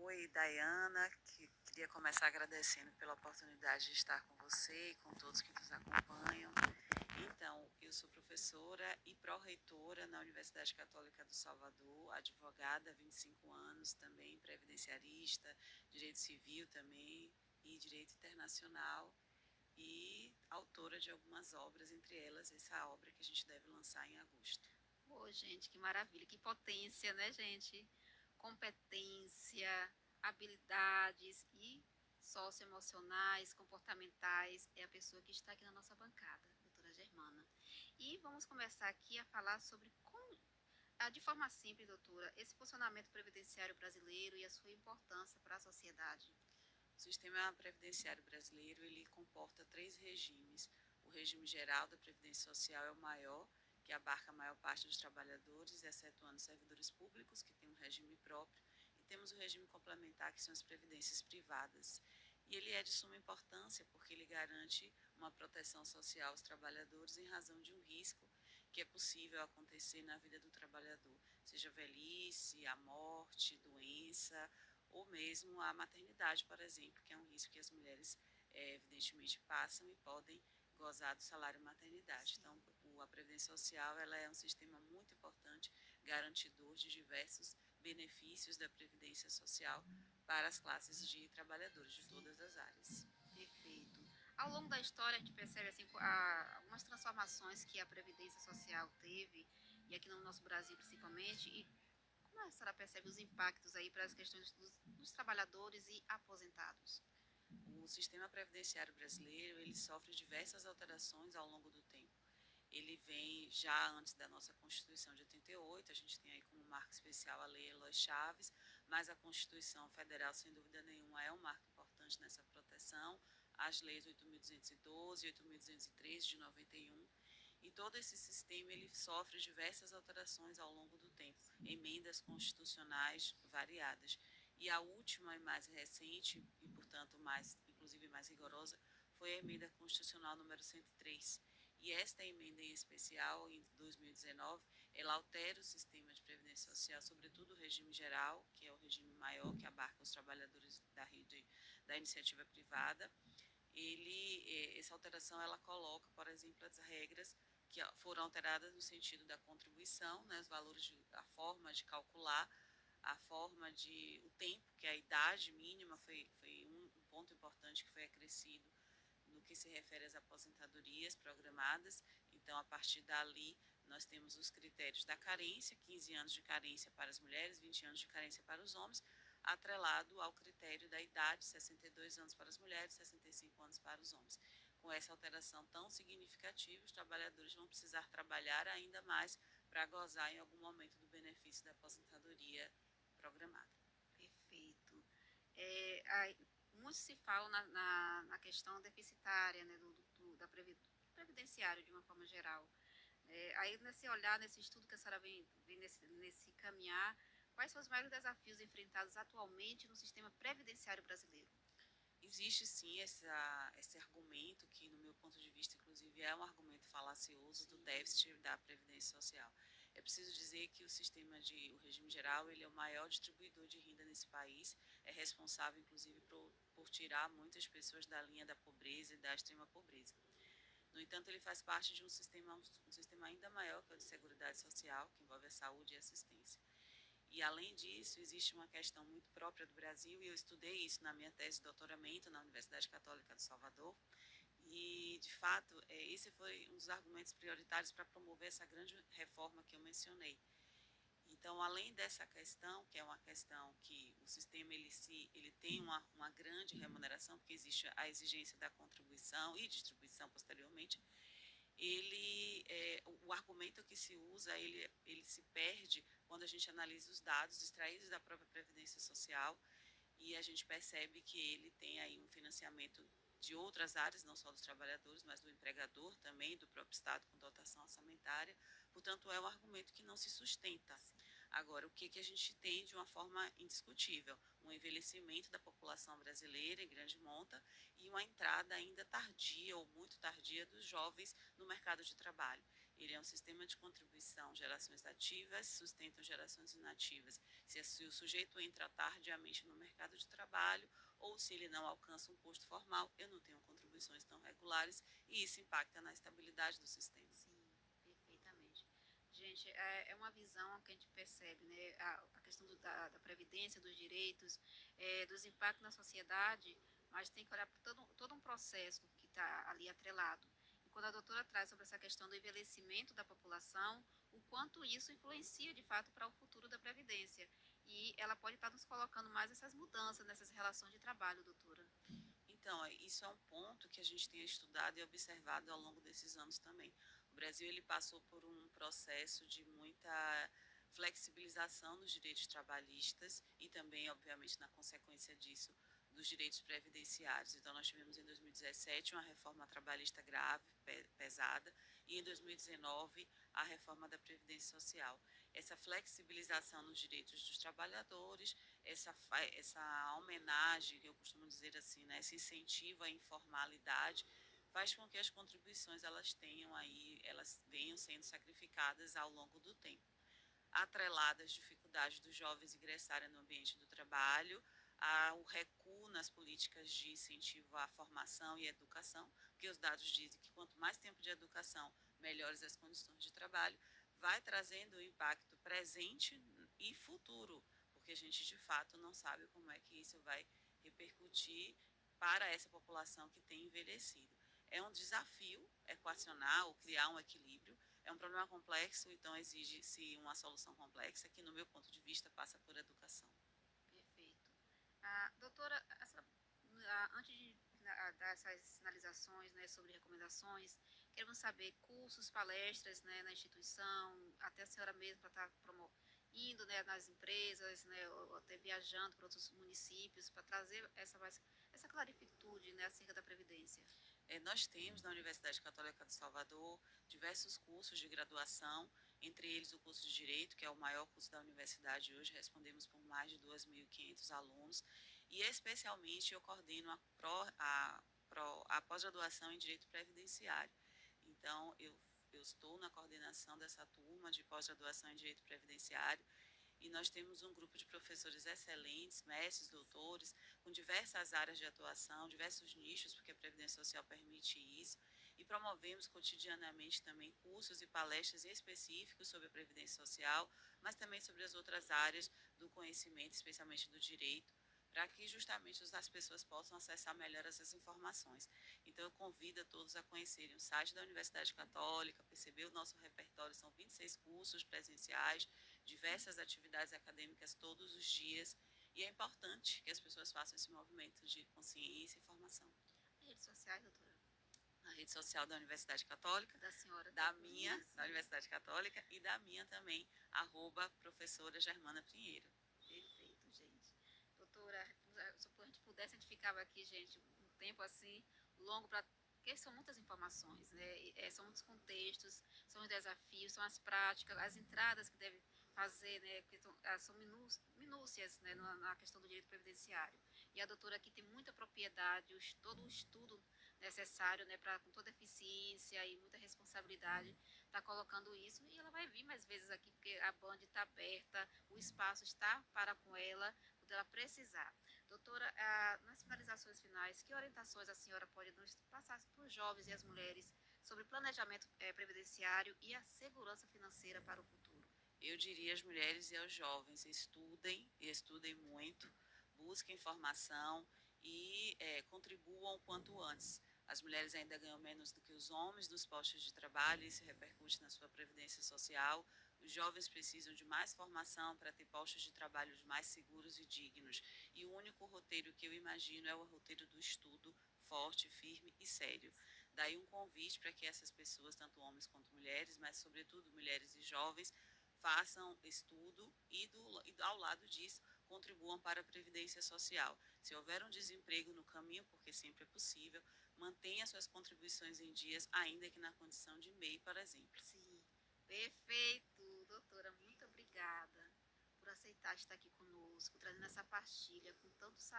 Oi, Dayana, que queria começar agradecendo pela oportunidade de estar com você e com todos que nos acompanham. Então, eu sou professora e pró-reitora na Universidade Católica do Salvador, advogada há 25 anos, também previdenciarista, direito civil também e direito internacional e autora de algumas obras, entre elas essa obra que a gente deve lançar em agosto. Ô, gente, que maravilha, que potência, né, gente? Competência, habilidades e socioemocionais, comportamentais, é a pessoa que está aqui na nossa bancada, doutora Germana. E vamos começar aqui a falar sobre como, de forma simples, doutora, esse funcionamento previdenciário brasileiro e a sua importância para a sociedade. O sistema previdenciário brasileiro ele comporta três regimes. O regime geral da Previdência Social é o maior, que abarca a maior parte dos trabalhadores, excetuando servidores públicos, que tem um regime próprio, e temos o regime complementar, que são as previdências privadas. E ele é de suma importância porque ele garante uma proteção social aos trabalhadores em razão de um risco que é possível acontecer na vida do trabalhador, seja velhice, a morte, doença ou mesmo a maternidade, por exemplo, que é um risco que as mulheres evidentemente passam e podem gozar do salário maternidade. Então, a Previdência Social ela é um sistema muito importante, garantidor de diversos benefícios da Previdência Social para as classes de trabalhadores de todas as áreas. Perfeito. Ao longo da história, a gente percebe assim, algumas transformações que a Previdência Social teve, e aqui no nosso Brasil principalmente, e como a senhora percebe os impactos aí para as questões dos trabalhadores e aposentados? O sistema previdenciário brasileiro ele sofre diversas alterações ao longo do tempo. Ele vem já antes da nossa Constituição de 88, a gente tem aí como marco especial a Lei Eloy Chaves, mas a Constituição Federal, sem dúvida nenhuma, é um marco importante nessa proteção, as leis 8.212 e 8.213 de 91, e todo esse sistema ele sofre diversas alterações ao longo do tempo, emendas constitucionais variadas. E a última e mais recente, e portanto mais, inclusive mais rigorosa, foi a emenda constitucional número 103. E esta emenda em especial, em 2019, ela altera o sistema de previdência social, sobretudo o regime geral, que é o regime maior, que abarca os trabalhadores da rede da iniciativa privada. Essa alteração ela coloca, por exemplo, as regras que foram alteradas no sentido da contribuição, né, os valores, a forma de calcular, a forma de, o tempo, que é a idade mínima foi um ponto importante que foi acrescido no que se refere às aposentadorias programadas. Então, a partir dali, nós temos os critérios da carência, 15 anos de carência para as mulheres, 20 anos de carência para os homens, atrelado ao critério da idade, 62 anos para as mulheres, 65 anos para os homens. Com essa alteração tão significativa, os trabalhadores vão precisar trabalhar ainda mais para gozar em algum momento do benefício da aposentadoria programada. Perfeito. Muito se fala na questão deficitária, né, da previdenciário de uma forma geral. Aí nesse olhar, nesse estudo que a senhora vem nesse caminhar, quais são os maiores desafios enfrentados atualmente no sistema previdenciário brasileiro? Existe sim esse argumento, que no meu ponto de vista, inclusive, é um argumento falacioso do déficit da Previdência Social. É preciso dizer que o regime geral, ele é o maior distribuidor de renda nesse país, é responsável, inclusive, por tirar muitas pessoas da linha da pobreza e da extrema pobreza. No entanto, ele faz parte de um sistema ainda maior, que é o de Seguridade Social, que envolve a saúde e a assistência. E, além disso, existe uma questão muito própria do Brasil, e eu estudei isso na minha tese de doutoramento na Universidade Católica do Salvador, e, de fato, esse foi um dos argumentos prioritários para promover essa grande reforma que eu mencionei. Então, além dessa questão, que é uma questão que o sistema ele tem uma grande remuneração, porque existe a exigência da contribuição e distribuição posteriormente, o argumento que se usa, ele se perde quando a gente analisa os dados extraídos da própria Previdência Social, e a gente percebe que ele tem aí um financiamento de outras áreas, não só dos trabalhadores, mas do empregador também, do próprio Estado com dotação orçamentária. Portanto, é um argumento que não se sustenta. Agora, o que a gente tem de uma forma indiscutível? Um envelhecimento da população brasileira em grande monta e uma entrada ainda tardia ou muito tardia dos jovens no mercado de trabalho. Ele é um sistema de contribuição, gerações ativas sustentam gerações inativas. Se o sujeito entra tardiamente no mercado de trabalho ou se ele não alcança um posto formal, eu não tenho contribuições tão regulares e isso impacta na estabilidade do sistema. Sim, perfeitamente. Gente, é uma visão que a gente percebe, né? A questão da previdência, dos direitos, dos impactos na sociedade, mas tem que olhar para todo um processo que está ali atrelado. E quando a doutora traz sobre essa questão do envelhecimento da população, o quanto isso influencia de fato para o futuro da previdência. E ela pode estar nos colocando mais essas mudanças nessas relações de trabalho, doutora. Então, isso é um ponto que a gente tem estudado e observado ao longo desses anos também. O Brasil ele passou por um processo de muita flexibilização dos direitos trabalhistas e também, obviamente, na consequência disso, dos direitos previdenciários. Então, nós tivemos em 2017 uma reforma trabalhista grave, pesada, e em 2019 a reforma da Previdência Social. Essa flexibilização nos direitos dos trabalhadores, essa homenagem, que eu costumo dizer assim, né, esse incentivo à informalidade, faz com que as contribuições elas venham sendo sacrificadas ao longo do tempo. Atreladas às dificuldades dos jovens ingressarem no ambiente do trabalho, ao recuo nas políticas de incentivo à formação e educação, porque os dados dizem que quanto mais tempo de educação, melhores as condições de trabalho, vai trazendo um impacto presente e futuro, porque a gente de fato não sabe como é que isso vai repercutir para essa população que tem envelhecido. É um desafio equacionar ou criar um equilíbrio, é um problema complexo, então exige-se uma solução complexa que, no meu ponto de vista, passa por educação. Perfeito. Doutora, antes de dar essas sinalizações, né, sobre recomendações, queremos saber cursos, palestras, né, na instituição, até a senhora mesma para estar indo, né, nas empresas, né, ou até viajando para outros municípios, para trazer essa clarificatude, né, acerca da Previdência. Nós temos na Universidade Católica de Salvador diversos cursos de graduação, entre eles o curso de Direito, que é o maior curso da universidade hoje, respondemos por mais de 2.500 alunos, e especialmente eu coordeno a pós-graduação em Direito Previdenciário. Então, eu estou na coordenação dessa turma de pós-graduação em Direito Previdenciário, e nós temos um grupo de professores excelentes, mestres, doutores, com diversas áreas de atuação, diversos nichos, porque a Previdência Social permite isso, e promovemos cotidianamente também cursos e palestras específicos sobre a Previdência Social, mas também sobre as outras áreas do conhecimento, especialmente do direito, para que justamente as pessoas possam acessar melhor essas informações. Então, eu convido a todos a conhecerem o site da Universidade Católica, perceber o nosso repertório, são 26 cursos presenciais, diversas atividades acadêmicas todos os dias, e é importante que as pessoas façam esse movimento de consciência e formação. Redes sociais, doutora? Na rede social da Universidade Católica, da senhora, da minha, da Universidade Católica, e da minha também, @professora Germana Pinheiro. Perfeito, gente. Doutora, se a gente pudesse, a gente ficava aqui, gente, um tempo assim, longo, porque são muitas informações, né? São muitos contextos, são os desafios, são as práticas, as entradas que deve fazer, né? Porque são minúcias, né? Na questão do direito previdenciário. E a doutora aqui tem muita propriedade, todo o estudo necessário, né? Com toda eficiência e muita responsabilidade, está colocando isso. E ela vai vir mais vezes aqui, porque a Band está aberta, o espaço está para com ela, quando ela precisar. Doutora, nas finalizações finais, que orientações a senhora pode nos passar para os jovens e as mulheres sobre planejamento previdenciário e a segurança financeira para o futuro? Eu diria às mulheres e aos jovens, e estudem muito, busquem informação e contribuam o quanto antes. As mulheres ainda ganham menos do que os homens nos postos de trabalho, isso repercute na sua previdência social. Os jovens precisam de mais formação para ter postos de trabalho mais seguros e dignos. E o único roteiro que eu imagino é o roteiro do estudo forte, firme e sério. Daí um convite para que essas pessoas, tanto homens quanto mulheres, mas sobretudo mulheres e jovens, façam estudo e ao lado disso contribuam para a previdência social. Se houver um desemprego no caminho, porque sempre é possível, mantenha suas contribuições em dias, ainda que na condição de MEI, por exemplo. Sim, perfeito, doutora, muito obrigada por aceitar estar aqui conosco, trazendo essa partilha com tanto saber.